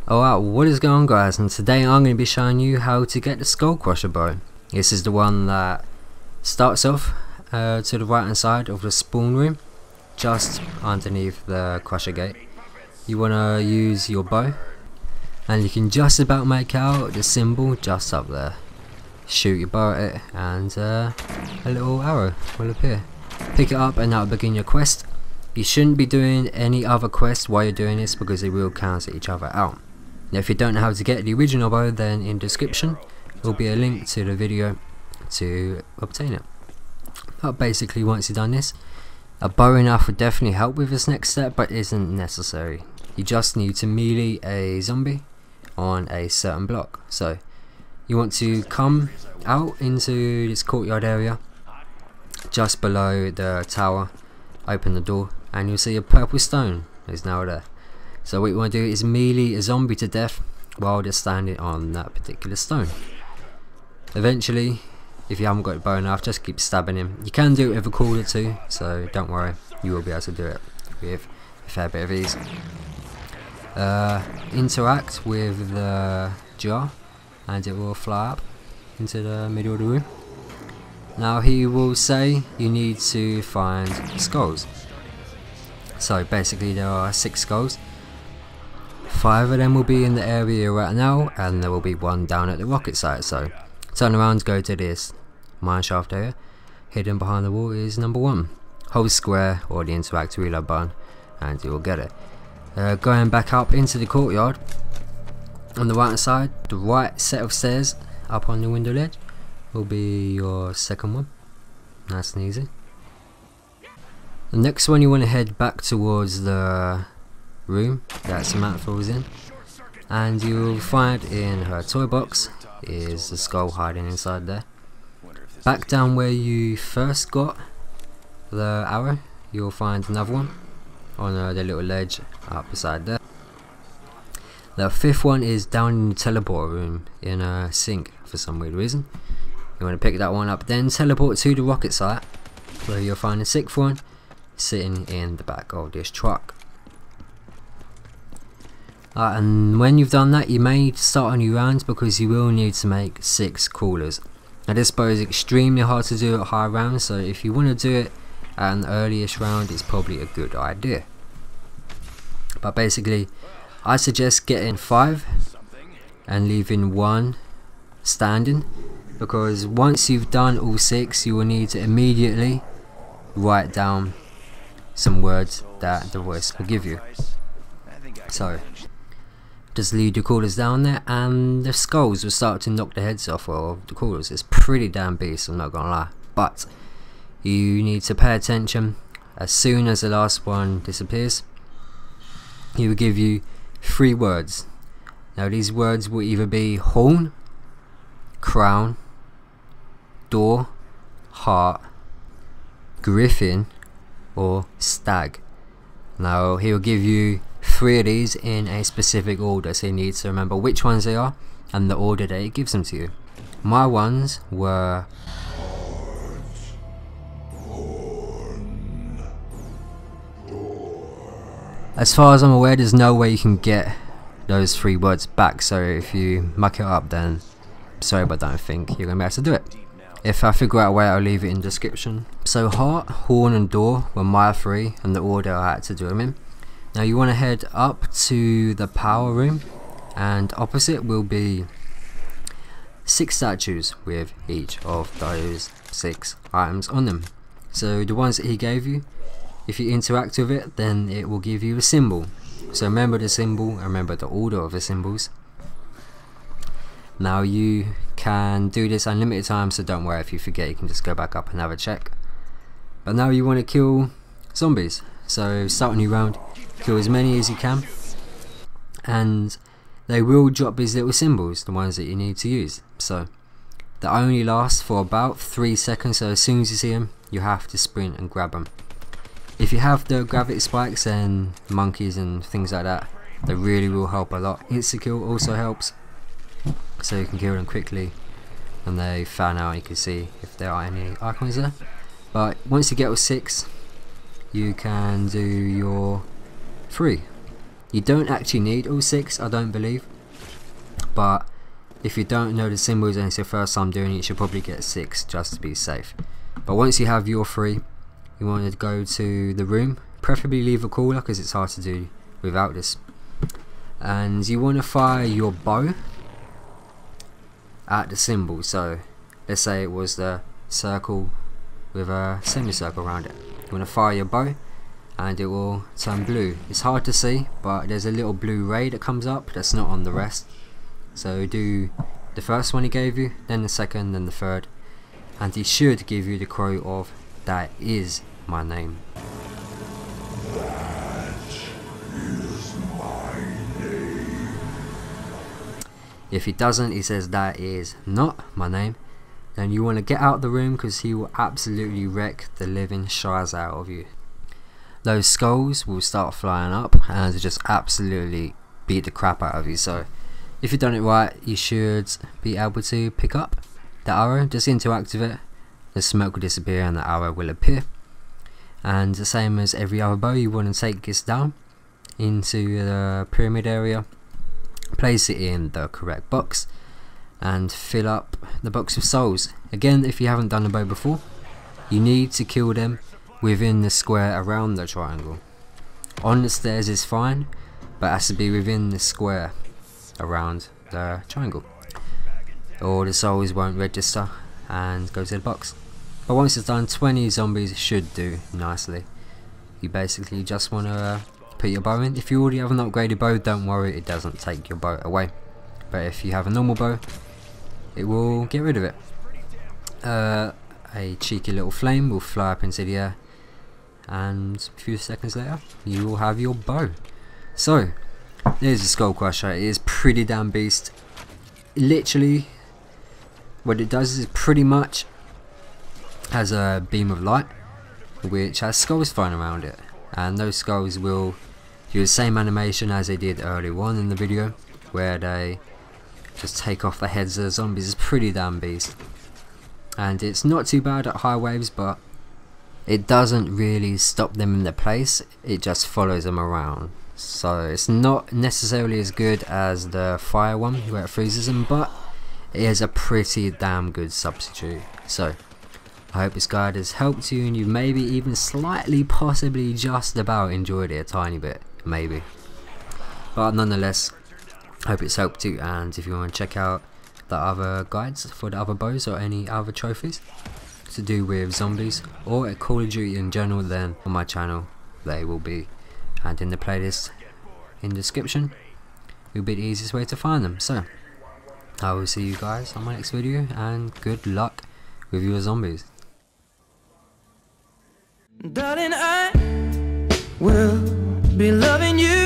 Alright, what is going on guys, and today I'm going to be showing you how to get the SkullCrusher bow. This is the one that starts off to the right hand side of the spawn room, just underneath the crusher gate. You want to use your bow, and you can just about make out the symbol just up there. Shoot your bow at it and a little arrow will appear. Pick it up and that will begin your quest. You shouldn't be doing any other quests while you're doing this because they will cancel each other out. Now if you don't know how to get the original bow, then in the description will be a link to the video to obtain it. But basically once you've done this, a bow enough would definitely help with this next step, but isn't necessary. You just need to melee a zombie on a certain block. So you want to come out into this courtyard area just below the tower, open the door and you'll see a purple stone is now there. So what you want to do is melee a zombie to death while they're standing on that particular stone. Eventually, if you haven't got it bow enough, just keep stabbing him. You can do it with a cooler too, so don't worry, you will be able to do it with a fair bit of ease. Interact with the jar and it will fly up into the middle of the room. Now he will say you need to find skulls. So basically there are 6 skulls. 5 of them will be in the area right now, and there will be 1 down at the rocket site. So turn around, go to this mineshaft area. Hidden behind the wall is number 1. Hold square or the interact reload button and you will get it. Going back up into the courtyard, on the right hand side, the right set of stairs up on the window ledge will be your second one. Nice and easy. The next one, you want to head back towards the room that Samantha was in, and you'll find in her toy box is the skull hiding inside there. Back down where you first got the arrow, you'll find another one on the little ledge up beside there. The 5th one is down in the teleport room in a sink for some weird reason. You want to pick that one up, then teleport to the rocket site where you'll find the 6th one sitting in the back of this truck. And when you've done that, you may need to start a new round because you will need to make 6 crawlers. Now this bow is extremely hard to do at high rounds, so if you want to do it at an early-ish round, it's probably a good idea. But basically I suggest getting 5 and leaving 1 standing, because once you've done all 6 you will need to immediately write down some words that the voice will give you. So just leave the crawlers down there and the skulls will start to knock the heads off of the crawlers. It's pretty damn beast, I'm not gonna lie, but you need to pay attention. As soon as the last one disappears, he will give you 3 words. Now these words will either be horn, crown, door, heart, griffin or stag. Now he will give you 3 of these in a specific order, so you need to remember which ones they are and the order that it gives them to you. My ones were as far as I'm aware, there's no way you can get those 3 words back, so if you muck it up then sorry, but don't think you're going to be able to do it. If I figure out a way, I'll leave it in the description. So heart, horn and door were my 3 and the order I had to do them in. Now you want to head up to the power room, and opposite will be 6 statues with each of those 6 items on them. So the ones that he gave you, if you interact with it, then it will give you a symbol. So remember the symbol and remember the order of the symbols. Now you can do this unlimited times, so don't worry if you forget, you can just go back up and have a check. But now you want to kill zombies, so start a new round, kill as many as you can, and they will drop these little symbols, the ones that you need to use. So they only last for about 3 seconds, so as soon as you see them you have to sprint and grab them. If you have the gravity spikes and monkeys and things like that, they really will help a lot. Insta kill also helps, so you can kill them quickly and they fan out. You can see if there are any icons there. But once you get all 6, you can do your 3. You don't actually need all 6, I don't believe, but if you don't know the symbols and it's your first time doing it, you should probably get 6 just to be safe. But once you have your 3, you want to go to the room, preferably leave a cooler because it's hard to do without this, and you want to fire your bow at the symbol. So let's say it was the circle with a semicircle around it. You want to fire your bow and it will turn blue. It's hard to see, but there's a little blue ray that comes up that's not on the rest. So do the first one he gave you, then the second, then the third, and he should give you the quote of "That is my name." That is my name. If he doesn't, he says "That is not my name," then you want to get out of the room because he will absolutely wreck the living shiz out of you. Those skulls will start flying up and just absolutely beat the crap out of you. So if you've done it right, you should be able to pick up the arrow, just interact with it, the smoke will disappear and the arrow will appear. And the same as every other bow, you want to take this down into the pyramid area, place it in the correct box and fill up the box with souls. Again, if you haven't done the bow before, you need to kill them within the square around the triangle. On the stairs is fine, but it has to be within the square around the triangle, or the souls won't register and go to the box. But once it's done, 20 zombies should do nicely. You basically just want to put your bow in. If you already have an upgraded bow, don't worry, it doesn't take your bow away, but if you have a normal bow, it will get rid of it. A cheeky little flame will fly up into the air, and a few seconds later you will have your bow. So there's the SkullCrusher. It is pretty damn beast. Literally what it does is pretty much has a beam of light which has skulls flying around it, and those skulls will do the same animation as they did earlier on in the video, where they just take off the heads of the zombies. It's pretty damn beast, and it's not too bad at high waves, but it doesn't really stop them in their place, it just follows them around. So it's not necessarily as good as the fire one where it freezes them, but it is a pretty damn good substitute. So I hope this guide has helped you and you maybe even slightly, possibly just about enjoyed it a tiny bit, maybe. But nonetheless, I hope it's helped you, and if you want to check out the other guides for the other bows or any other trophies to do with zombies or a Call of Duty in general, then on my channel they will be, and in the playlist in the description will be the easiest way to find them. So I will see you guys on my next video, and good luck with your zombies. Darling, I will be loving you